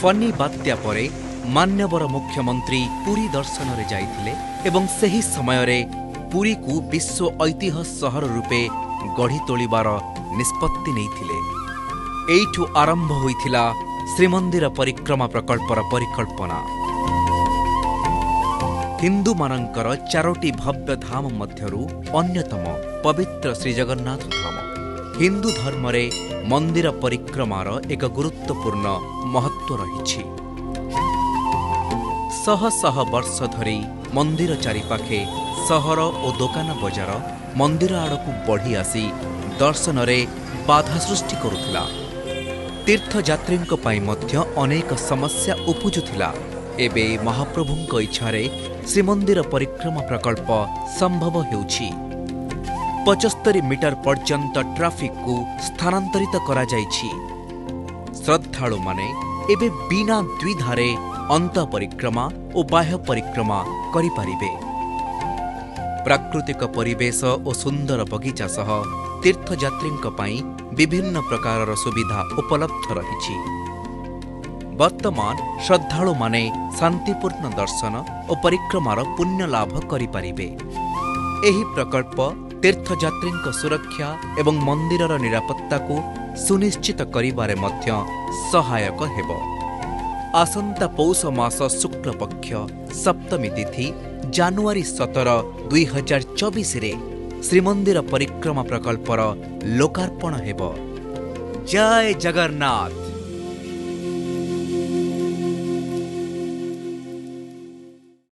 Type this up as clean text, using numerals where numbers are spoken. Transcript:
Funny बात्या परे मान्यवर मुख्यमंत्री पुरी दर्शन रे जाइथिले एवं सही समय रे पुरी को विश्व ऐतिह्य सहर रूपे गढ़ी तोलिबार निष्पत्ति नैथिले। एइठु आरंभ होइथिला श्रीमंदिर परिक्रमा प्रकल्पर परिकल्पना। हिंदू मानंकर चारोटी भव्य धाम मध्यरु अन्यतम पवित्र श्री जगन्नाथ धाम। हिंदू धर्म रे मंदिर परिक्रमार एक गुरुत्वपूर्ण महत्व रहिछि। शह शह वर्ष धरी मंदिर चारिपाखे सहर और दोकान बजार मंदिर आड़कू बढ़ी आसी दर्शन रे बाधा सृष्टि करुथिला। तीर्थयात्रींक पई मध्य अनेक समस्या उपुजुथिला। एबे महाप्रभुंक इच्छारे श्रीमंदिर परिक्रमा प्रकल्प संभव हेउछि। 75 मीटर पर्यंत ट्राफिक को स्थानांतरित करा जाइछि। श्रद्धालु माने एबे बिना द्विधारे अंत परिक्रमा और बाह्य परिक्रमा करि पारिबे। प्राकृतिक परिवेश और सुंदर बगीचा सह तीर्थयात्रींक पई विभिन्न प्रकारर सुविधा उपलब्ध रहिछि। वर्तमान श्रद्धालु माने शांतिपूर्ण दर्शन और परिक्रमार पुण्य लाभ करि पारिबे। एही प्रकल्प तीर्थयात्रींक सुरक्षा एवं मंदिरर निरापत्ता को सुनिश्चित करिबारे मध्य सहायक हेबो। आसंता पौष मास शुक्ल पक्ष सप्तमी तिथि जानुआरी 17, 2024 रे श्रीमंदिर परिक्रमा प्रकल्पर लोकार्पण हेबो। जय जगन्नाथ।